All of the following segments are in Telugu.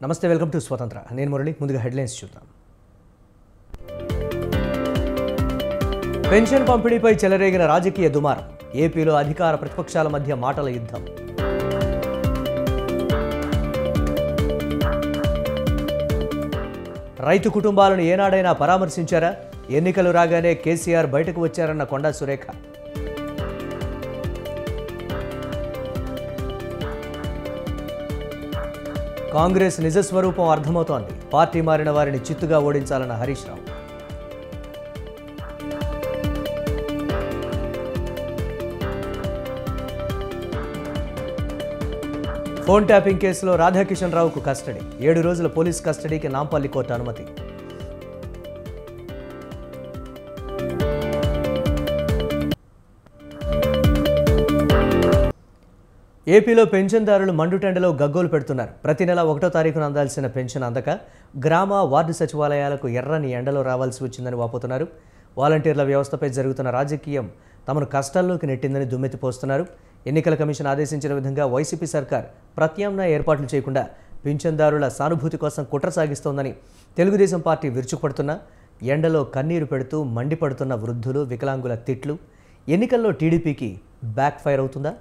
నమస్తే, వెల్కమ్ టు స్వతంత్ర. నేను మురళి. ముందుగా హెడ్లైన్స్ చూద్దాం. పెన్షన్ పంపిణీపై చెలరేగిన రాజకీయ దుమారం. ఏపీలో అధికార ప్రతిపక్షాల మధ్య మాటల యుద్ధం. రైతు కుటుంబాలను ఏనాడైనా పరామర్శించారా? ఎన్నికలు రాగానే కేసీఆర్ బయటకు వచ్చారన్న కొండా సురేఖ. కాంగ్రెస్ నిజస్వరూపం అర్థమవుతోంది. పార్టీ మారిన వారిని చిత్తుగా ఓడించాలన్న హరీష్ రావు. ఫోన్ ట్యాపింగ్ కేసులో రాధాకిషన్ రావుకు కస్టడీ. 7 రోజుల పోలీస్ కస్టడీకి నాంపల్లి కోర్టు అనుమతి. ఏపీలో పెన్షన్దారులు మండుటెండలో గగ్గోలు పెడుతున్నారు. ప్రతి నెల 1వ తారీఖున అందాల్సిన పెన్షన్ అందక గ్రామ వార్డు సచివాలయాలకు ఎర్రని ఎండలో రావాల్సి వచ్చిందని వాపోతున్నారు. వాలంటీర్ల వ్యవస్థపై జరుగుతున్న రాజకీయం తమను కష్టాల్లోకి నెట్టిందని దుమ్మెత్తిపోస్తున్నారు. ఎన్నికల కమిషన్ ఆదేశించిన విధంగా వైసీపీ సర్కార్ ప్రత్యామ్నాయ ఏర్పాట్లు చేయకుండా పింఛన్దారుల సానుభూతి కోసం కుట్ర సాగిస్తోందని తెలుగుదేశం పార్టీ విరుచుకుపడుతున్నా ఎండలో కన్నీరు పెడుతూ మండిపడుతున్న వృద్ధులు, వికలాంగుల తిట్లు ఎన్నికల్లో టీడీపీకి బ్యాక్ ఫైర్ అవుతుందా?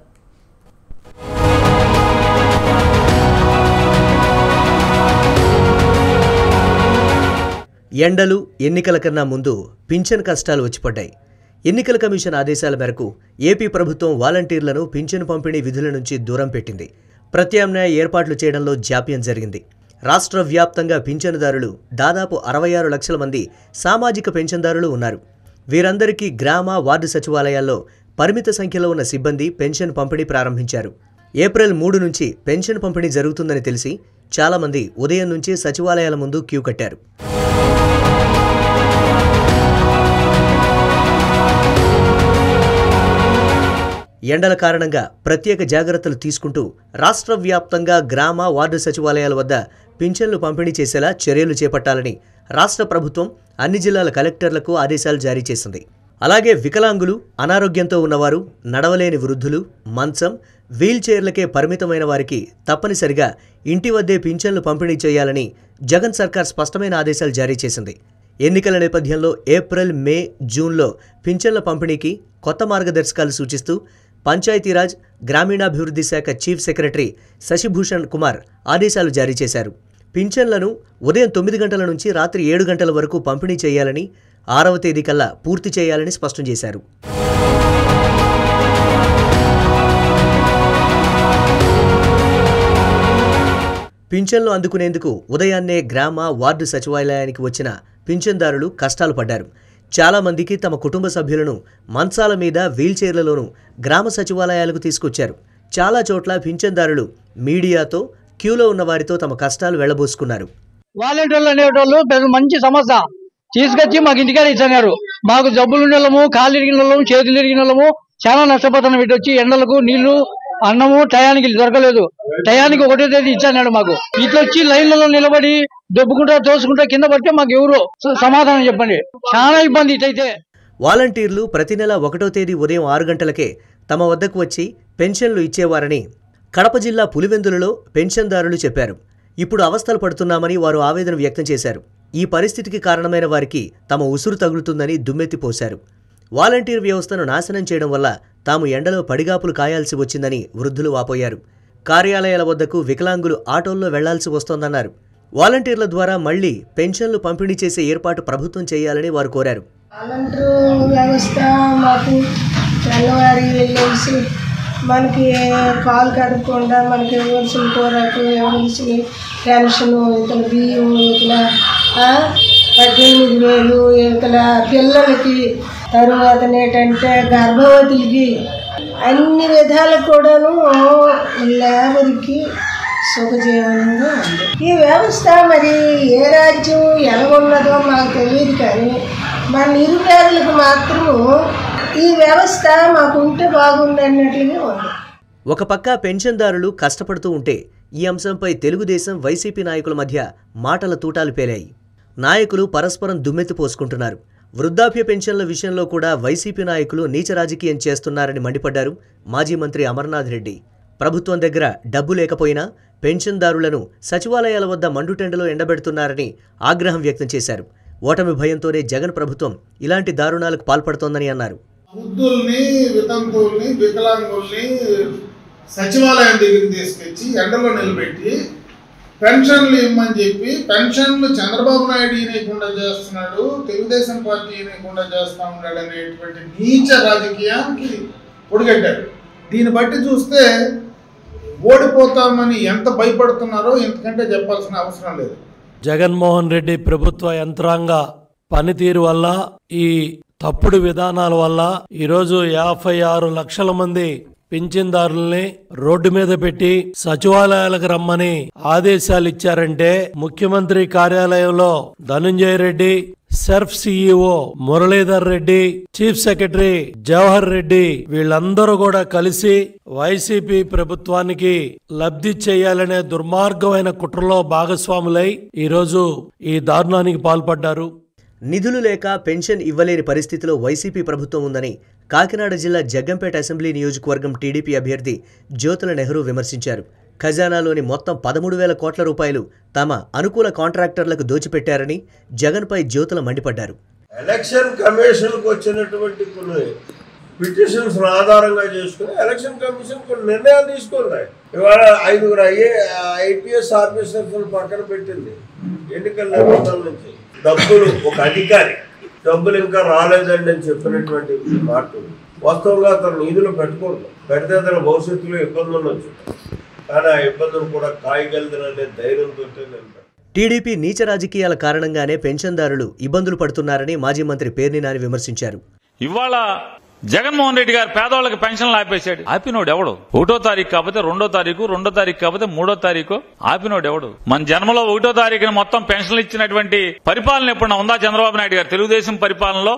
ఎండలు ఎన్నికల కన్నా ముందు పింఛన్ కష్టాలు వచ్చిపడ్డాయి. ఎన్నికల కమిషన్ ఆదేశాల మేరకు ఏపీ ప్రభుత్వం వాలంటీర్లను పింఛన్ పంపిణీ విధుల నుంచి దూరం పెట్టింది. ప్రత్యామ్నాయ ఏర్పాట్లు చేయడంలో జాప్యం జరిగింది. రాష్ట్ర వ్యాప్తంగా పింఛనుదారులు దాదాపు 66 లక్షల మంది సామాజిక పెన్షన్దారులు ఉన్నారు. వీరందరికీ గ్రామ వార్డు సచివాలయాల్లో పరిమిత సంఖ్యలో ఉన్న సిబ్బంది పెన్షన్ పంపిణీ ప్రారంభించారు. ఏప్రిల్ 3 నుంచి పెన్షన్ పంపిణీ జరుగుతుందని తెలిసి చాలామంది ఉదయం నుంచి సచివాలయాల ముందు క్యూ కట్టారు. ఎండల కారణంగా ప్రత్యేక జాగ్రత్తలు తీసుకుంటూ రాష్ట్ర వ్యాప్తంగా గ్రామ వార్డు సచివాలయాల వద్ద పింఛన్లు పంపిణీ చేసేలా చర్యలు చేపట్టాలని రాష్ట్ర ప్రభుత్వం అన్ని జిల్లాల కలెక్టర్లకు ఆదేశాలు జారీ చేసింది. అలాగే వికలాంగులు, అనారోగ్యంతో ఉన్నవారు, నడవలేని వృద్ధులు, మంచం, వీల్ చైర్లకే పరిమితమైన వారికి తప్పనిసరిగా ఇంటి వద్దే పింఛన్లు పంపిణీ చేయాలని జగన్ సర్కార్ స్పష్టమైన ఆదేశాలు జారీ చేసింది. ఎన్నికల నేపథ్యంలో ఏప్రిల్, మే, జూన్లో పింఛన్ల పంపిణీకి కొత్త మార్గదర్శకాలు సూచిస్తూ పంచాయతీరాజ్, గ్రామీణాభివృద్ధి శాఖ చీఫ్ సెక్రటరీ శశిభూషణ్ కుమార్ ఆదేశాలు జారీ చేశారు. పింఛన్లను ఉదయం 9 గంటల నుంచి రాత్రి 7 గంటల వరకు పంపిణీ చేయాలని, 6వ తేదీ కల్లా పూర్తి చేయాలని స్పష్టం చేశారు. పింఛన్లు అందుకునేందుకు ఉదయాన్నే గ్రామ వార్డు సచివాలయానికి వచ్చిన పింఛన్దారులు కష్టాలు పడ్డారు. చాలామందికి తమ కుటుంబ సభ్యులను మంచాల మీద, వీల్చైర్లలోనూ గ్రామ సచివాలయాలకు తీసుకొచ్చారు. చాలా చోట్ల పింఛన్దారులు మీడియాతో, క్యూలో ఉన్న వారితో తమ కష్టాలు వెళ్లబోసుకున్నారు. వాలంటీర్లు అనేటోళ్ళు పెద్ద మంచి సమస్య తీసుకొచ్చి మాకు ఇంటికాడ ఇచ్చారు. మాకు జబ్బులు ఉండలము, కాళ్ళు ఇరిగిన వాళ్ళము, చేతులు ఇరిగిన వాళ్ళము చాలా నష్టపోతున్నాం. ఇటు వచ్చి ఎండలకు నీళ్లు, అన్నము టయానికి దొరకలేదు. టయానికి 1వ తేదీ ఇచ్చాడు మాకు. ఇట్లా వచ్చి లైన్లలో నిలబడి దొబ్బుకుంటా తోసుకుంటా కింద పడితే మాకు ఎవరు సమాధానం చెప్పండి. చాలా ఇబ్బంది ఇటైతే. వాలంటీర్లు ప్రతి నెల 1వ తేదీ ఉదయం 6 గంటలకే తమ వద్దకు వచ్చి పెన్షన్లు ఇచ్చేవారని కడప జిల్లా పులివెందులలో పెన్షన్దారులు చెప్పారు. ఇప్పుడు అవస్థలు పడుతున్నామని వారు ఆవేదన వ్యక్తం చేశారు. ఈ పరిస్థితికి కారణమైన వారికి తమ ఉసురు తగులుతుందని దుమ్మెత్తిపోశారు. వాలంటీర్ వ్యవస్థను నాశనం చేయడం వల్ల తాము ఎండలో పడిగాపులు కాయాల్సి వచ్చిందని వృద్ధులు వాపోయారు. కార్యాలయాల వద్దకు వికలాంగులు ఆటోల్లో వెళ్లాల్సి వస్తోందన్నారు. వాలంటీర్ల ద్వారా మళ్లీ పెన్షన్లు పంపిణీ చేసే ఏర్పాటు ప్రభుత్వం చేయాలని వారు కోరారు. వాలంటీర్ వ్యవస్థ మాకు తెల్లవారి వెళ్ళేసి మనకి కాలు కడగకుండా మనకి ఇవ్వాల్సిన కూరకు, ఇవ్వాల్సిన పెన్షన్, ఇతల బియ్యం, ఇతల 18,000, ఇతల పిల్లలకి, తరువాత ఏంటంటే గర్భవతులకి అన్ని విధాలకు కూడాను లేబర్కి సుఖజీవనంగా ఉంది. ఈ వ్యవస్థ మరి ఏ రాజ్యం ఎలాగున్నదో మాకు తెలియదు, కానీ మన నిరుపేదలకు మాత్రము ఈ వ్యవస్థ మాకుంటే బాగుంది అన్నట్లుగా ఉంది. ఒక పక్క పెన్షన్దారులు కష్టపడుతూ ఉంటే ఈ అంశంపై తెలుగుదేశం వైసీపీ నాయకుల మధ్య మాటల తూటాలు పేలాయి. నాయకులు పరస్పరం దుమ్మెత్తి పోసుకుంటున్నారు. వృద్ధాప్య పెన్షన్ల విషయంలో కూడా వైసీపీ నాయకులు నీచ రాజకీయం చేస్తున్నారని మండిపడ్డారు మాజీ మంత్రి అమర్నాథ్ రెడ్డి. ప్రభుత్వం దగ్గర డబ్బు లేకపోయినా పెన్షన్దారులను సచివాలయాల వద్ద మండుటెండలో ఎండబెడుతున్నారని ఆగ్రహం వ్యక్తం చేశారు. ఓటమి భయంతోనే జగన్ ప్రభుత్వం ఇలాంటి దారుణాలకు పాల్పడుతోందని అన్నారు. వృద్ధుల్ని, వితంతువుల్ని, వికలాంగుల్ని సచివాలయం దగ్గరికి తీసుకొచ్చి ఎండలో నిలబెట్టి పెన్షన్లు ఇవ్వమని చెప్పి పెన్షన్లు చంద్రబాబు నాయుడు ఈయనకుండా చేస్తున్నాడు, తెలుగుదేశం పార్టీ ఈయనకుండా చేస్తూ ఉన్నాడు అనేటువంటి నీచ రాజకీయానికి పొడిగట్టారు. దీన్ని బట్టి చూస్తే ఓడిపోతామని ఎంత భయపడుతున్నారో ఇంతకంటే చెప్పాల్సిన అవసరం లేదు. జగన్మోహన్ రెడ్డి ప్రభుత్వ యంత్రాంగ పనితీరు వల్ల, ఈ తప్పుడు విధానాల వల్ల ఈరోజు 56 లక్షల మంది పింఛన్దారుల్ని రోడ్డు మీద పెట్టి సచివాలయాలకు రమ్మని ఆదేశాలు ఇచ్చారంటే ముఖ్యమంత్రి కార్యాలయంలో Dhananjaya Reddy, SERP CEO Muralidhar Reddy, chief secretary Jawahar Reddy వీళ్ళందరూ కూడా కలిసి వైసీపీ ప్రభుత్వానికి లబ్ధి చేయాలనే దుర్మార్గమైన కుట్రలో భాగస్వాములై ఈరోజు ఈ దారుణానికి పాల్పడ్డారు. నిధులు లేక పెన్షన్ ఇవ్వలేని పరిస్థితిలో వైసీపీ ప్రభుత్వం ఉందని కాకినాడ జిల్లా జగ్గంపేట అసెంబ్లీ నియోజకవర్గం టీడీపీ అభ్యర్థి జ్యోతుల నెహ్రూ విమర్శించారు. ఖజానాలోని మొత్తం 13,000 కోట్ల రూపాయలు తమ అనుకూల కాంట్రాక్టర్లకు దోచిపెట్టారని జగన్పై జ్యోతుల మండిపడ్డారు. ఎలక్షన్ కమిషన్కు వచ్చినటువంటి కొన్ని పిటిషన్స్ ఆధారంగా చేసుకుని ఎలక్షన్ కమిషన్ కొన్ని నిర్ణయాలు తీసుకున్నాయి. ఇవాళ 5 ఐపీఎస్ ఆఫీసర్స్ పక్కన పెట్టింది ఎన్నికల నిబంధనల నుంచి. డబ్బులు, ఒక అధికారి డబ్బులు ఇంకా రాలేదండి అని చెప్పినటువంటి మాట వాస్తవంగా అతను నిధులు పెట్టుకోండి, పెడితే తన భవిష్యత్తులో ఇబ్బందులు ఉండొచ్చు, కానీ ఆ ఇబ్బందులు కూడా కాయగలదనే ధైర్యంతో టీడీపీ నీచ రాజకీయాల కారణంగానే పెన్షన్దారులు ఇబ్బందులు పడుతున్నారని మాజీ మంత్రి పేర్ని నాని విమర్శించారు. ఇవాళ జగన్మోహన్ రెడ్డి గారు పేదవాళ్ళకి పెన్షన్లు ఆపేశాడు. ఆపినోడు ఎవడు? 1వ తారీఖు కాకపోతే 2వ తారీఖు, 2వ తారీఖు కాకపోతే 3వ తారీఖు ఆపినోడు ఎవడు? మన జన్మలో 1వ తారీఖున మొత్తం పెన్షన్లు ఇచ్చినటువంటి పరిపాలన ఎప్పుడన్నా ఉందా చంద్రబాబు నాయుడు గారు? తెలుగుదేశం పరిపాలనలో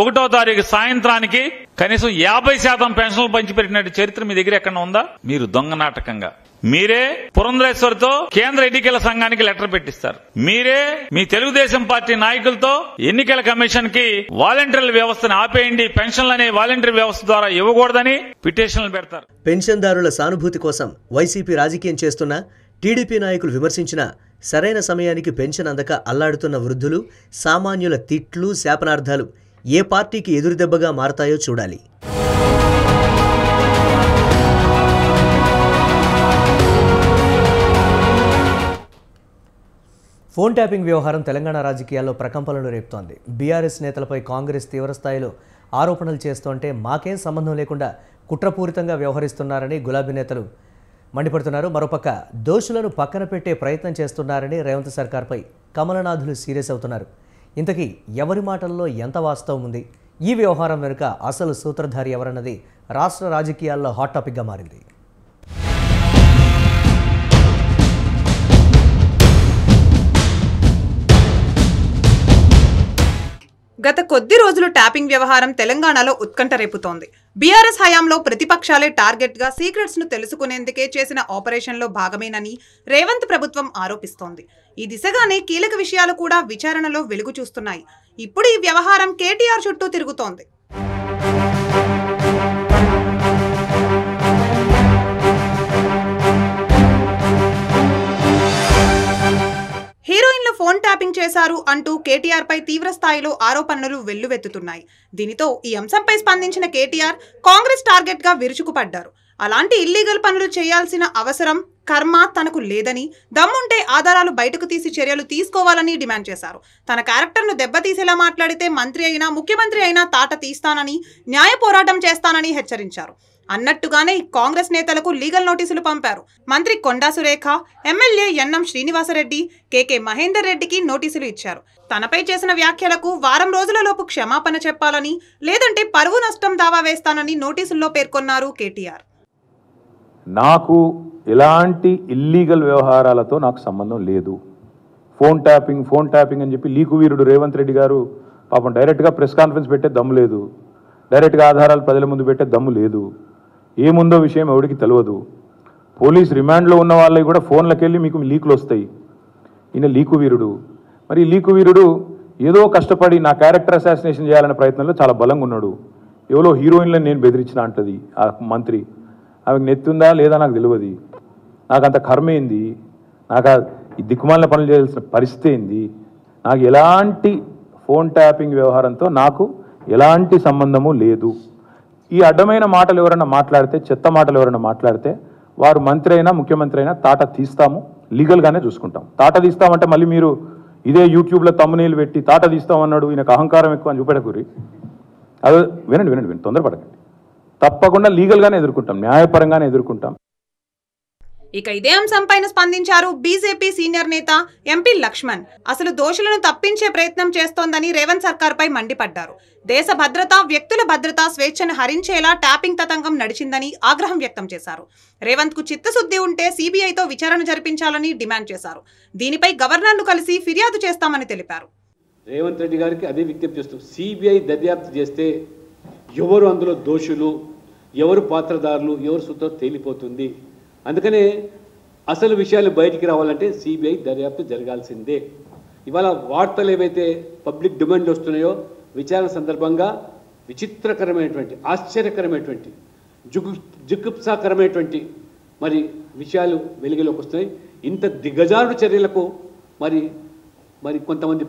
1వ తారీఖు సాయంత్రానికి కనీసం 50% పెన్షన్లు పంచిపెట్టినట్టు చరిత్ర మీ దగ్గర ఎక్కడ ఉందా? మీరు దొంగ నాటకంగా మీరే పురంధరేశ్వర్తో కేంద్ర ఎన్నికల సంఘానికి లెటర్ పెట్టిస్తారు. మీరే మీ తెలుగుదేశం పార్టీ నాయకులతో ఎన్నికల కమిషన్ కి వాలంటీర్ల వ్యవస్థను ఆపేయండి, పెన్షన్లు అనే వాలంటీర్ వ్యవస్థ ద్వారా ఇవ్వకూడదని పిటిషన్లు పెడతారు. పెన్షన్దారుల సానుభూతి కోసం వైసీపీ రాజకీయం చేస్తున్న టీడీపీ నాయకులు విమర్శించిన సరైన సమయానికి పెన్షన్ అందక అల్లాడుతున్న వృద్ధులు, సామాన్యుల తిట్లు, శాపనార్థాలు ఏ పార్టీకి ఎదురుదెబ్బగా మారతాయో చూడాలి. ఫోన్ ట్యాపింగ్ వ్యవహారం తెలంగాణ రాజకీయాల్లో ప్రకంపనలు రేపుతోంది. బీఆర్ఎస్ నేతలపై కాంగ్రెస్ తీవ్రస్థాయిలో ఆరోపణలు చేస్తుంటే మాకేం సంబంధం లేకుండా కుట్రపూరితంగా వ్యవహరిస్తున్నారని గులాబీ నేతలు మండిపడుతున్నారు. మరోపక్క దోషులను పక్కన పెట్టే ప్రయత్నం చేస్తున్నారని రేవంత్ సర్కార్పై కమలనాథులు సీరియస్ అవుతున్నారు. ఇంతకీ ఎవరి మాటల్లో ఎంత వాస్తవం ఉంది? ఈ వ్యవహారం వెనుక అసలు సూత్రధారి ఎవరన్నది రాష్ట్ర రాజకీయాల్లో హాట్ టాపిక్గా మారింది. గత కొద్ది రోజులు ట్యాపింగ్ వ్యవహారం తెలంగాణలో ఉత్కంఠ రేపుతోంది. బీఆర్ఎస్ హయాంలో ప్రతిపక్షాలే టార్గెట్ గా సీక్రెట్స్ ను తెలుసుకునేందుకే చేసిన ఆపరేషన్ లో భాగమేనని రేవంత్ ప్రభుత్వం ఆరోపిస్తోంది. ఈ దిశగానే కీలక విషయాలు కూడా విచారణలో వెలుగు చూస్తున్నాయి. ఇప్పుడు ఈ వ్యవహారం కేటీఆర్ చుట్టూ తిరుగుతోంది. హీరోయిన్లు ఫోన్ ట్యాపింగ్ చేశారు అంటూ కేటీఆర్ పై తీవ్ర స్థాయిలో ఆరోపణలు వెల్లువెత్తుతున్నాయి. దీనితో ఈ అంశంపై స్పందించిన కేటీఆర్ కాంగ్రెస్ టార్గెట్ గా విరుచుకుపడ్డారు. అలాంటి ఇల్లీగల్ పనులు చేయాల్సిన అవసరం, కర్మ తనకు లేదని, దమ్ముంటే ఆధారాలు బయటకు తీసి చర్యలు తీసుకోవాలని డిమాండ్ చేశారు. తన క్యారెక్టర్ను దెబ్బతీసేలా మాట్లాడితే మంత్రి అయినా ముఖ్యమంత్రి అయినా తాట తీస్తానని, న్యాయ పోరాటం చేస్తానని హెచ్చరించారు. అన్నట్టుగానే కాంగ్రెస్ నేతలకు లీగల్ నోటీసులు పంపారు. మంత్రి కొండా సురేఖ, ఎమ్మెల్యే ఎన్ఎం శ్రీనివాసరెడ్డి, కేకే మహేందర్ రెడ్డికి నోటీసులు ఇచ్చారు. తనపై చేసిన వ్యాఖ్యలకు వారం రోజులలోపు క్షమాపణ చెప్పాలని, లేదంటే పరువు నష్టం దావా వేస్తానని నోటీసుల్లో పేర్కొన్నారు కేటీఆర్. నాకు ఎలాంటి ఇల్లీగల్ వ్యవహారాలతో నాకు సంబంధం లేదు. ఫోన్ ట్యాపింగ్ అని చెప్పి లీకు వీరుడు రేవంత్ రెడ్డి గారు పాపం డైరెక్ట్గా ప్రెస్ కాన్ఫరెన్స్ పెట్టే దమ్ము లేదు, డైరెక్ట్గా ఆధారాలు ప్రజల ముందు పెట్టే దమ్ము లేదు. ఏముందో విషయం ఎవరికి తెలియదు. పోలీస్ రిమాండ్లో ఉన్న వాళ్ళకి కూడా ఫోన్లకు వెళ్ళి మీకు లీకులు వస్తాయి. ఈయన లీకు వీరుడు. మరి ఈ లీకు వీరుడు ఏదో కష్టపడి నా క్యారెక్టర్ అసాసినేషన్ చేయాలనే ప్రయత్నంలో చాలా బలంగా ఉన్నాడు. ఎవరో హీరోయిన్లను నేను బెదిరించిన అంటది ఆ మంత్రి. ఆమెకు నెత్తుందా లేదా నాకు తెలియదు. నాకు అంత కర్మ ఏంది, నాకు ఈ దిక్కుమాలిన పనులు చేయాల్సిన పరిస్థితి ఏంది, నాకు ఎలాంటి ఫోన్ ట్యాపింగ్ వ్యవహారంతో నాకు ఎలాంటి సంబంధము లేదు. ఈ అడ్డమైన మాటలు ఎవరైనా మాట్లాడితే, చెత్త మాటలు ఎవరైనా మాట్లాడితే వారు మంత్రి అయినా ముఖ్యమంత్రి అయినా తాట తీస్తాము, లీగల్గానే చూసుకుంటాం. తాట తీస్తామంటే మళ్ళీ మీరు ఇదే యూట్యూబ్లో తమ్మునీళ్ళు పెట్టి తాట తీస్తామన్నాడు ఈయనకు అహంకారం ఎక్కువ అని చూపెట్టకూరి. అదే వినండి, తొందరపడకండి. తప్పకుండా లీగల్గానే ఎదుర్కొంటాం, న్యాయపరంగానే ఎదుర్కొంటాం. ఇక ఇదే అంశంపైన స్పందించారు బీజేపీ సీనియర్ నేత ఎంపీ లక్ష్మణ్. అసలు దోషులను తప్పించే ప్రయత్నం చేస్తోందని రేవంత్ సర్కార్పై మండిపడ్డారు. దేశ భద్రత, వ్యక్తుల భద్రత, స్వేచ్ఛను హరించేలా ట్యాపింగ్ తతంగం నడిచిందని ఆగ్రహం వ్యక్తం చేశారు. రేవంత్ కు చిత్తశుద్ధి ఉంటే సీబీఐతో విచారణ జరిపించాలని డిమాండ్ చేశారు. దీనిపై గవర్నర్ను కలిసి ఫిర్యాదు చేస్తామని తెలిపారు. రేవంత్ రెడ్డి గారికి అదే విజ్ఞప్తి చేస్తూ సిబిఐ దర్యాప్తు చేస్తే ఎవరు అందులో దోషులు, ఎవరు పాత్రదారులు, ఎవరు సూత్రం తేలిపోతుంది. అందుకనే అసలు విషయాలు బయటికి రావాలంటే సిబిఐ దర్యాప్తు జరగాల్సిందే. ఇవాళ వార్తలు ఏవైతే పబ్లిక్ డిమాండ్లు వస్తున్నాయో విచారణ సందర్భంగా విచిత్రకరమైనటువంటి, ఆశ్చర్యకరమైనటువంటి, జుగుప్సాకరమైనటువంటి మరి విషయాలు వెలుగులోకి వస్తున్నాయి. ఇంత దిగజారుడు చర్యలకు మరి కొంతమంది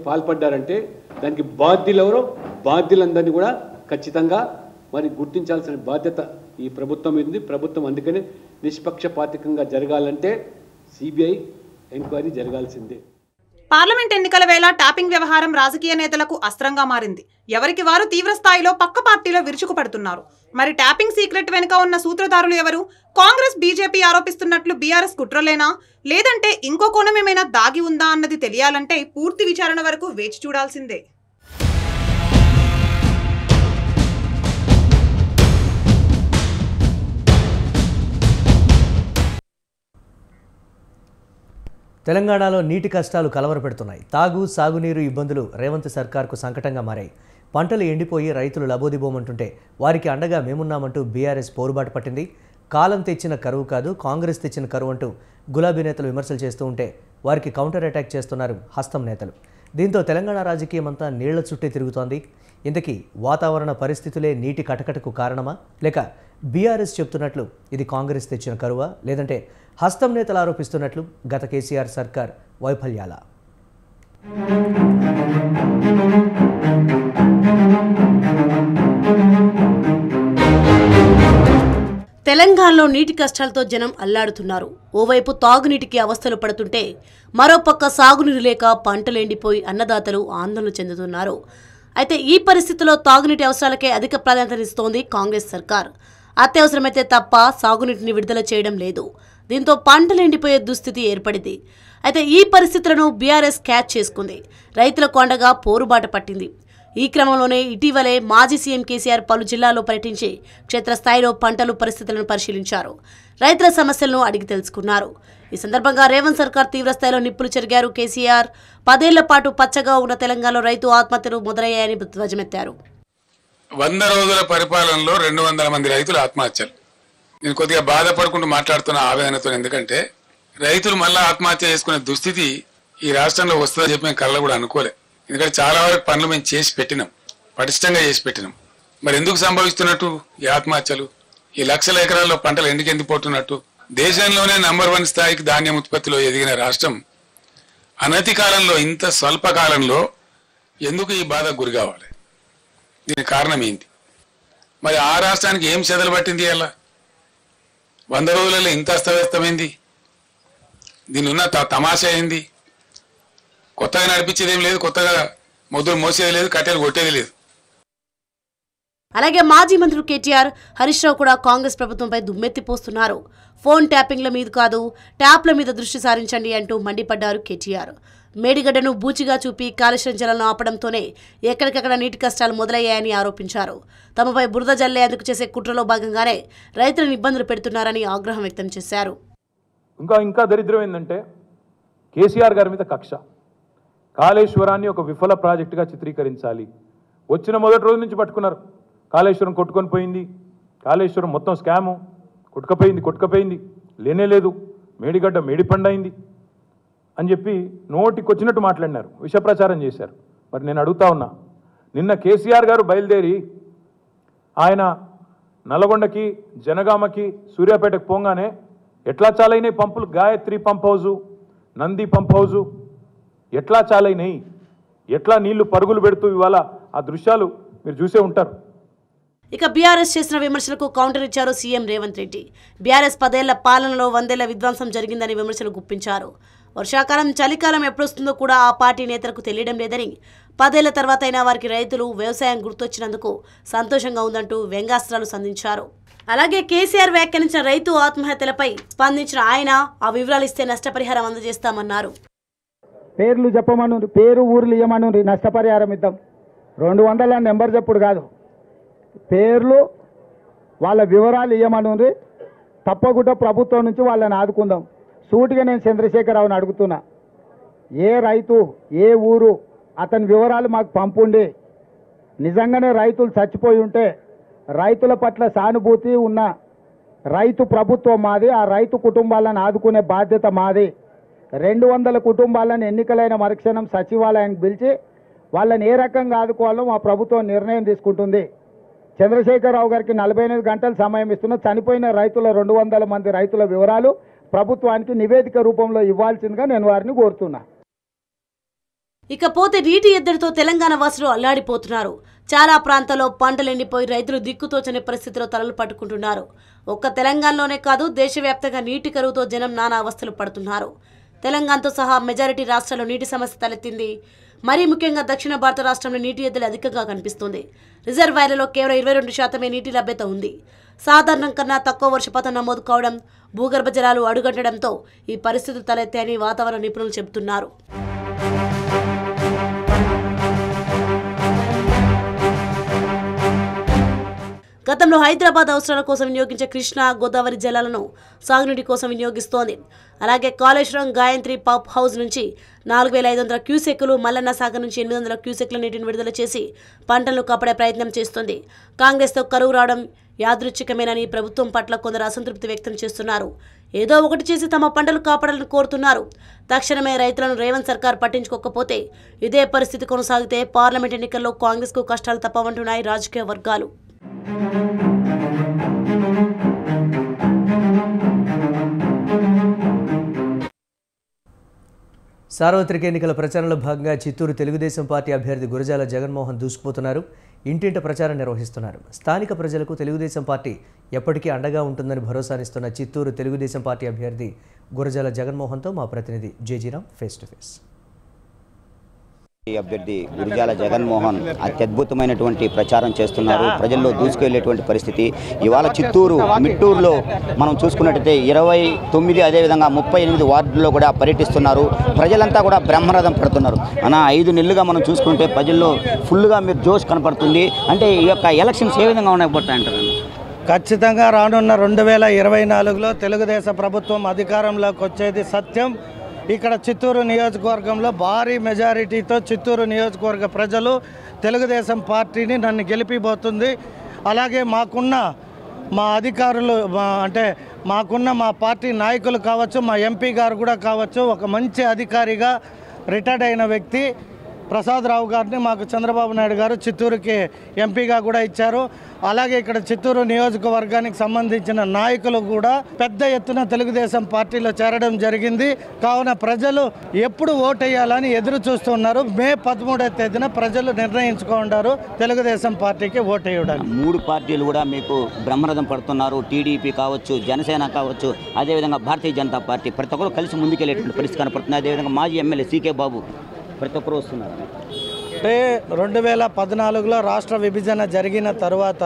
పాల్పడ్డారంటే దానికి బాధ్యులు ఎవరో, బాధ్యులందరినీ కూడా ఖచ్చితంగా మరి గుర్తించాల్సిన బాధ్యత ఈ ప్రభుత్వం ఉంది. ప్రభుత్వం అందుకనే నిష్పక్షపాతికంగా జరగాలంటే సిబిఐ ఎంక్వైరీ జరగాల్సిందే. పార్లమెంట్ ఎన్నికల వేళ ట్యాపింగ్ వ్యవహారం రాజకీయ నేతలకు అస్త్రంగా మారింది. ఎవరికి వారు తీవ్ర స్థాయిలో పక్క పార్టీలో విరుచుకుపడుతున్నారు. మరి ట్యాపింగ్ సీక్రెట్ వెనుక ఉన్న సూత్రధారులు ఎవరు? కాంగ్రెస్, బీజేపీ ఆరోపిస్తున్నట్లు బీఆర్ఎస్ కుట్రలేనా, లేదంటే ఇంకో కోణం ఏమైనా దాగి ఉందా అన్నది తెలియాలంటే పూర్తి విచారణ వరకు వేచి చూడాల్సిందే. తెలంగాణలో నీటి కష్టాలు కలవరపెడుతున్నాయి. తాగు, సాగునీరు ఇబ్బందులు రేవంత్ సర్కార్కు సంకటంగా మారాయి. పంటలు ఎండిపోయి రైతులు లబోదిబోమంటుంటే వారికి అండగా మేమున్నామంటూ బీఆర్ఎస్ పోరుబాటు పట్టింది. కాలం తెచ్చిన కరువు కాదు, కాంగ్రెస్ తెచ్చిన కరువు అంటూ గులాబీ నేతలు విమర్శలు చేస్తూ ఉంటే వారికి కౌంటర్ అటాక్ చేస్తున్నారు హస్తం నేతలు. దీంతో తెలంగాణ రాజకీయం అంతా నీళ్ల చుట్టే తిరుగుతోంది. ఇంతకీ వాతావరణ పరిస్థితులే నీటి కటకటకు కారణమా, లేక బీఆర్ఎస్ చెప్తున్నట్లు ఇది కాంగ్రెస్ తెచ్చిన కరువా, లేదంటే హస్తం నేతలు ఆరోపిస్తున్నట్లు గత కేసీఆర్ సర్కార్ వైఫల్యాల? తెలంగాణలో నీటి కష్టాలతో జనం అల్లాడుతున్నారు. ఓవైపు తాగునీటికి అవస్థలు పడుతుంటే మరోపక్క సాగునీరు లేక పంటలు ఎండిపోయి అన్నదాతలు ఆందోళన చెందుతున్నారు. అయితే ఈ పరిస్థితిలో తాగునీటి అవసరాలకే అధిక ప్రాధాన్యతనిస్తోంది కాంగ్రెస్ సర్కార్. అత్యవసరమైతే తప్ప సాగునీటిని విడుదల చేయడం లేదు. దీంతో పంటలు ఎండిపోయే దుస్థితి ఏర్పడింది. అయితే ఈ పరిస్థితులను బీఆర్ఎస్ క్యాచ్ చేసుకుంది. రైతులకు అండగా పోరుబాట పట్టింది. ఈ క్రమంలోనే ఇటీవలే మాజీ సీఎం కేసీఆర్ పలు జిల్లాల్లో పర్యటించి క్షేత్రస్థాయిలో పంటలు పరిస్థితులను పరిశీలించారు. రైతుల సమస్యలను అడిగి తెలుసుకున్నారు. ఈ సందర్భంగా రేవంత్ సర్కార్ తీవ్రస్థాయిలో నిప్పులు చెరిగారు. కేసీఆర్ 10 ఏళ్ల పాటు పచ్చగా ఉన్న తెలంగాణలో రైతు ఆత్మహత్యలు మొదలయ్యాయని ధ్వజమెత్తారు. 100 రోజుల పరిపాలనలో 200 మంది రైతులు ఆత్మహత్యలు. నేను కొద్దిగా బాధపడుకుంటూ మాట్లాడుతున్న ఆవేదనతో, ఎందుకంటే రైతులు మళ్ళా ఆత్మహత్య చేసుకునే దుస్థితి ఈ రాష్ట్రంలో వస్తుందని చెప్పి మేము కళ్ళ కూడా అనుకోలే. ఎందుకంటే చాలా వరకు పనులు మేము చేసి పెట్టినాం, పటిష్టంగా చేసి పెట్టినాం. మరి ఎందుకు సంభవిస్తున్నట్టు ఈ ఆత్మహత్యలు? ఈ లక్షల ఎకరాల్లో పంటలు ఎందుకు ఎండిపోతున్నట్టు? దేశంలోనే నంబర్ 1 స్థాయికి ధాన్యం ఉత్పత్తిలో ఎదిగిన రాష్ట్రం అనతి కాలంలో, ఇంత స్వల్ప కాలంలో ఎందుకు ఈ బాధకు గురి కావాలి? దీనికి కారణం ఏంటి? మరి ఆ రాష్ట్రానికి ఏం చెదలు పట్టింది? అలా 100 రోజులలో ఇంత అస్తవ్యస్తమైంది. దీని ఉన్న తమాషా ఏంది? కొత్తగా నడిపించేది ఏం లేదు, కొత్తగా మొదలు మోసేది లేదు, కట్టెలు కొట్టేది లేదు. అలాగే మాజీ మంత్రులు కేటీఆర్, హరీష్ రావు కూడా కాంగ్రెస్ ప్రభుత్వంపై దుమ్మెత్తిపోస్తున్నారు. ఫోన్ ట్యాపింగ్ల మీద కాదు, ట్యాప్ల మీద దృష్టి సారించండి అంటూ మండిపడ్డారు కేటీఆర్. మేడిగడ్డను బూచిగా చూపి కాళేశ్వరం జలాలను ఆపడంతోనే ఎక్కడికక్కడ నీటి కష్టాలు మొదలయ్యాయని ఆరోపించారు. తమపై బురద జల్లేందుకు చేసే కుట్రలో భాగంగానే రైతులను ఇబ్బందులు పెడుతున్నారని ఆగ్రహం వ్యక్తం చేశారు. ఇంకా దరిద్రం ఏంటంటే కేసీఆర్ గారి మీద కక్ష. కాళేశ్వరాన్ని ఒక విఫల ప్రాజెక్టుగా చిత్రీకరించాలి. వచ్చిన మొదటి రోజు నుంచి పట్టుకున్నారు. కాళేశ్వరం కొట్టుకొని పోయింది, కాళేశ్వరం మొత్తం స్కాము, కొట్టుకపోయింది లేనేలేదు, మేడిగడ్డ మేడిపండైంది అని చెప్పి నోటికొచ్చినట్టు మాట్లాడినారు, విషప్రచారం చేశారు. మరి నేను అడుగుతా ఉన్నా, నిన్న కేసీఆర్ గారు బయలుదేరి ఆయన నల్గొండకి, జనగామకి, సూర్యాపేటకు పోగానే ఎట్లా చాలైనాయి పంపులు? Gayatri pump house, Nandi pump house ఎట్లా చాలైనాయి, ఎట్లా నీళ్లు పరుగులు పెడుతూ ఇవాళ ఆ దృశ్యాలు మీరు చూసే ఉంటారు. ఇక బీఆర్ఎస్ చేసిన విమర్శలకు కౌంటర్ ఇచ్చారు సీఎం రేవంత్ రెడ్డి. బీఆర్ఎస్ 10 ఏళ్ల పాలనలో 100 ఏళ్ల విధ్వంసం జరిగిందని విమర్శలు గుప్పించారు. వర్షాకాలం, చలికాలం ఎప్పుడొస్తుందో కూడా ఆ పార్టీ నేతలకు తెలియడం లేదని, 10 ఏళ్ల తర్వాత అయినా వారికి రైతులు, వ్యవసాయం గుర్తొచ్చినందుకు సంతోషంగా ఉందంటూ వ్యంగ్యాస్త్రాలు సంధించారు. అలాగే కేసీఆర్ వ్యాఖ్యానించిన రైతు ఆత్మహత్యలపై స్పందించిన ఆయన ఆ వివరాలు ఇస్తే నష్టపరిహారం అందజేస్తామన్నారు. పేర్లు చెప్పమను, పేరు ఊర్లు ఇవ్వమను, నష్టపరిహారం ఇద్దాం. 200 నెంబర్ చెప్పుడు కాదు, పేర్లు వాళ్ళ వివరాలు ఇవ్వమను, తప్పకుండా ప్రభుత్వం నుంచి వాళ్ళని ఆదుకుందాం. సూటిగా నేను చంద్రశేఖరరావుని అడుగుతున్నా, ఏ రైతు, ఏ ఊరు, అతని వివరాలు మాకు పంపుండి. నిజంగానే రైతులు చచ్చిపోయి ఉంటే రైతుల పట్ల సానుభూతి ఉన్న రైతు ప్రభుత్వం మాది, ఆ రైతు కుటుంబాలను ఆదుకునే బాధ్యత మాది. 200 కుటుంబాలను ఎన్నికలైన మరుక్షణం సచివాలయానికి పిలిచి వాళ్ళని ఏ రకంగా ఆదుకోవాలో మా ప్రభుత్వం నిర్ణయం తీసుకుంటుంది. చంద్రశేఖరరావు గారికి 48 గంటల సమయం ఇస్తున్న చనిపోయిన రైతుల 200 మంది రైతుల వివరాలు ప్రభుత్వానికి నివేదిక రూపంలో ఇవ్వాల్సిందిగా నేను వారిని కోరుతున్నా. ఇకపోతే నీటి ఎద్దడితో తెలంగాణ వాసులు అల్లాడిపోతున్నారు. చాలా ప్రాంతాల్లో పంటలు ఎండిపోయి రైతులు దిక్కుతోచని పరిస్థితిలో తలలు పట్టుకుంటున్నారు. ఒక్క తెలంగాణలోనే కాదు, దేశవ్యాప్తంగా నీటి కరువుతో జనం నానా అవస్థలు పడుతున్నారు. తెలంగాణతో సహా మెజారిటీ రాష్ట్రాల్లో నీటి సమస్య తలెత్తింది. మరీ ముఖ్యంగా దక్షిణ భారత రాష్ట్రంలో నీటి ఎద్దడి అధికంగా కనిపిస్తుంది. రిజర్వాయర్లలో కేవలం 22% నీటి లభ్యత ఉంది. సాధారణం కన్నా తక్కువ వర్షపాతం నమోదు కావడం, భూగర్భ జలాలు అడుగంటడంతో ఈ పరిస్థితులు తలెత్తాయని వాతావరణ నిపుణులు చెబుతున్నారు. గతంలో హైదరాబాద్ అవసరాల కోసం వినియోగించే కృష్ణా, గోదావరి జలాలను సాగునీటి కోసం వినియోగిస్తోంది. అలాగే కాళేశ్వరం, గాయత్రి పంప్ హౌస్ నుంచి 4500 క్యూసెక్కులు, మల్లన్న సాగర్ నుంచి 800 క్యూసెక్ల నీటిని విడుదల చేసి పంటలను కాపాడే ప్రయత్నం చేస్తోంది. కాంగ్రెస్తో కరువు రావడం యాదృచ్ఛికమేనని ప్రభుత్వం పట్ల కొందరు అసంతృప్తి వ్యక్తం చేస్తున్నారు. ఏదో ఒకటి చేసి తమ పంటలు కాపాడాలని కోరుతున్నారు. తక్షణమే రైతులను రేవంత్ సర్కార్ పట్టించుకోకపోతే ఇదే పరిస్థితి కొనసాగితే పార్లమెంట్ ఎన్నికల్లో కాంగ్రెస్కు కష్టాలు తప్పవంటున్నాయి రాజకీయ వర్గాలు. సార్వత్రిక ఎన్నికల ప్రచారంలో భాగంగా చిత్తూరు తెలుగుదేశం పార్టీ అభ్యర్థి గురజాల జగన్మోహన్ దూసుకుపోతున్నారు. ఇంటింట ప్రచారం నిర్వహిస్తున్నారు. స్థానిక ప్రజలకు తెలుగుదేశం పార్టీ ఎప్పటికీ అండగా ఉంటుందని భరోసానిస్తున్న చిత్తూరు తెలుగుదేశం పార్టీ అభ్యర్థి గురజాల జగన్మోహన్తో మా ప్రతినిధి జేజీరామ్ ఫేస్ టు ఫేస్. అభ్యర్థి గురజాల జగన్మోహన్ అత్యద్భుతమైనటువంటి ప్రచారం చేస్తున్నారు. ప్రజల్లో దూసుకెళ్లేటువంటి పరిస్థితి. ఇవాళ చిత్తూరు మిట్టూరులో మనం చూసుకున్నట్టయితే 29 అదేవిధంగా 38 వార్డుల్లో కూడా పర్యటిస్తున్నారు. ప్రజలంతా కూడా బ్రహ్మరథం పడుతున్నారు. అన్న 5 నెలలుగా మనం చూసుకుంటే ప్రజల్లో ఫుల్గా మీరు జోష్ కనపడుతుంది. అంటే ఈ యొక్క ఎలక్షన్స్ ఏ విధంగా ఉండబోతాయంటారు? ఖచ్చితంగా రానున్న 2024లో తెలుగుదేశం ప్రభుత్వం అధికారంలోకి వచ్చేది సత్యం. ఇక్కడ చిత్తూరు నియోజకవర్గంలో భారీ మెజారిటీతో చిత్తూరు నియోజకవర్గ ప్రజలు తెలుగుదేశం పార్టీని నన్ను గెలిపిపోతుంది. అలాగే మాకున్న మా అధికారులు మాకున్న మా పార్టీ నాయకులు కావచ్చు, మా ఎంపీ గారు కూడా కావచ్చు, ఒక మంచి అధికారిగా రిటైర్డ్ అయిన వ్యక్తి ప్రసాదరావు గారిని మాకు చంద్రబాబు నాయుడు గారు చిత్తూరుకి ఎంపీగా కూడా ఇచ్చారు. అలాగే ఇక్కడ చిత్తూరు నియోజకవర్గానికి సంబంధించిన నాయకులు కూడా పెద్ద ఎత్తున తెలుగుదేశం పార్టీలో చేరడం జరిగింది. కావున ప్రజలు ఎప్పుడు ఓటేయాలని ఎదురు చూస్తున్నారు. మే 13వ తేదీన ప్రజలు నిర్ణయించుకుంటారు తెలుగుదేశం పార్టీకి ఓటేయడానికి. 3 పార్టీలు కూడా మీకు బ్రహ్మరథం పడుతున్నారు. టీడీపీ కావచ్చు, జనసేన కావచ్చు, అదేవిధంగా భారతీయ జనతా పార్టీ ప్రతి ఒక్కరు కలిసి ముందుకెళ్ళేటువంటి పరిస్థితి కనపడుతుంది. అదేవిధంగా మాజీ ఎమ్మెల్యే సీకే బాబు ప్రతి ఒక్కరు వస్తున్నారు. అంటే 2014లో రాష్ట్ర విభజన జరిగిన తర్వాత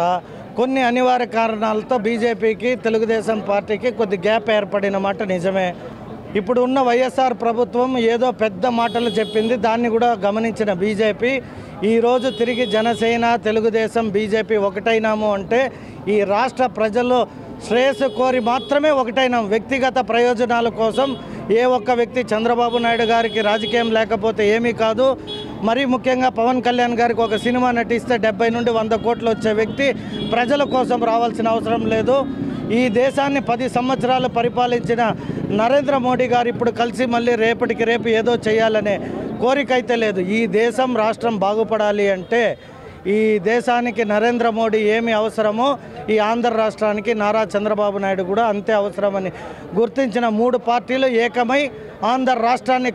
కొన్ని అనివార్య కారణాలతో బీజేపీకి తెలుగుదేశం పార్టీకి కొద్ది గ్యాప్ ఏర్పడిన మాట నిజమే. ఇప్పుడు ఉన్న వైఎస్ఆర్ ప్రభుత్వం ఏదో పెద్ద మాటలు చెప్పింది. దాన్ని కూడా గమనించిన బీజేపీ ఈరోజు తిరిగి జనసేన, తెలుగుదేశం, బీజేపీ ఒకటైనాము అంటే ఈ రాష్ట్ర ప్రజలు శ్రేయస్సు కోరి మాత్రమే ఒకటైనాం. వ్యక్తిగత ప్రయోజనాల కోసం ఏ ఒక్క వ్యక్తి చంద్రబాబు నాయుడు గారికి రాజకీయం లేకపోతే ఏమీ కాదు. మరీ ముఖ్యంగా పవన్ కళ్యాణ్ గారికి ఒక సినిమా నటిస్తే 70 నుండి 100 కోట్లు వచ్చే వ్యక్తి ప్రజల కోసం రావాల్సిన అవసరం లేదు. ఈ దేశాన్ని 10 సంవత్సరాలు పరిపాలించిన నరేంద్ర మోడీ గారు ఇప్పుడు కలిసి మళ్ళీ రేపటికి రేపు ఏదో చేయాలనే కోరిక అయితే లేదు. ఈ దేశం రాష్ట్రం బాగుపడాలి అంటే ఈ దేశానికి నరేంద్ర మోడీ ఏమి అవసరమో ఈ ఆంధ్ర రాష్ట్రానికి నారా చంద్రబాబు నాయుడు కూడా అంతే అవసరమని గుర్తించిన 3 పార్టీలు ఏకమై ఆంధ్ర రాష్ట్రాన్ని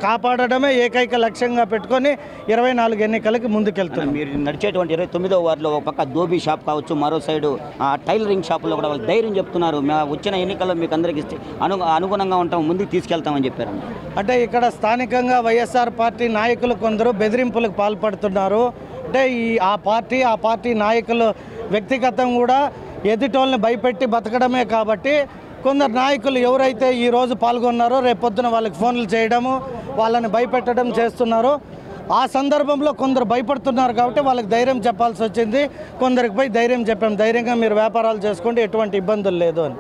కాపాడడమే ఏకైక లక్ష్యంగా పెట్టుకొని 24 ఎన్నికలకి ముందుకెళ్తున్నారు. మీరు నడిచేటువంటి 29వ వార్డులో ఒక పక్క దోబీ షాప్ కావచ్చు, మరో సైడు టైలరింగ్ షాపులో కూడా వాళ్ళు ధైర్యం చెప్తున్నారు, వచ్చిన ఎన్నికల్లో మీకు అందరికీ అనుగుణంగా ఉంటాం, ముందుకు తీసుకెళ్తామని చెప్పారు. అంటే ఇక్కడ స్థానికంగా వైఎస్ఆర్ పార్టీ నాయకులు కొందరు బెదిరింపులకు పాల్పడుతున్నారు. అంటే ఆ పార్టీ నాయకులు వ్యక్తిగతం కూడా ఎదుటోళ్ళని భయపెట్టి బతకడమే. కాబట్టి కొందరు నాయకులు ఎవరైతే ఈరోజు పాల్గొన్నారో రేపొద్దున వాళ్ళకి ఫోన్లు చేయడము, వాళ్ళని భయపెట్టడం చేస్తున్నారు. ఆ సందర్భంలో కొందరు భయపడుతున్నారు కాబట్టి వాళ్ళకి ధైర్యం చెప్పాల్సి వచ్చింది. కొందరికి పోయి ధైర్యం చెప్పాం, ధైర్యంగా మీరు వ్యాపారాలు చేసుకోండి, ఎటువంటి ఇబ్బందులు లేదు అని.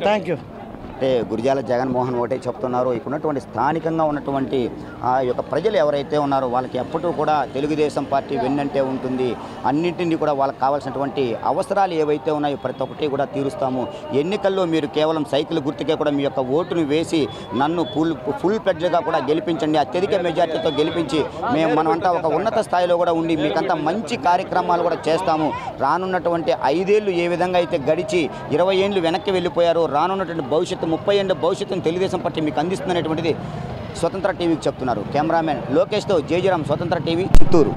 Thank you. అంటే గురిజాల జగన్మోహన్ ఒకటే చెప్తున్నారు, ఇక్కడ ఉన్నటువంటి స్థానికంగా ఉన్నటువంటి ఆ యొక్క ప్రజలు ఎవరైతే ఉన్నారో వాళ్ళకి ఎప్పుడూ కూడా తెలుగుదేశం పార్టీ వెన్నంటే ఉంటుంది, అన్నింటినీ కూడా వాళ్ళకి కావాల్సినటువంటి అవసరాలు ఏవైతే ఉన్నాయో ప్రతి ఒక్కటి కూడా తీరుస్తాము. ఎన్నికల్లో మీరు కేవలం సైకిల్ గుర్తుకే కూడా మీ యొక్క ఓటును వేసి నన్ను ఫుల్ ప్లెడ్జ్గా కూడా గెలిపించండి, అత్యధిక మెజార్టీతో గెలిపించి మనమంతా ఒక ఉన్నత స్థాయిలో కూడా ఉండి మీకంతా మంచి కార్యక్రమాలు కూడా చేస్తాము. రానున్నటువంటి 5 ఏళ్ళు ఏ విధంగా అయితే గడిచి 20 ఏళ్ళు వెనక్కి వెళ్ళిపోయారో రానున్నటువంటి భవిష్యత్తు 30 ఏళ్ళ భవిష్యత్తును తెలుగుదేశం పార్టీ మీకు అందిస్తుందనేటువంటిది స్వతంత్ర టీవీకి చెప్తున్నారు. కెమెరామెన్ లోకేష్తో జయజరామ్, స్వతంత్ర టీవీ, చిత్తూరు.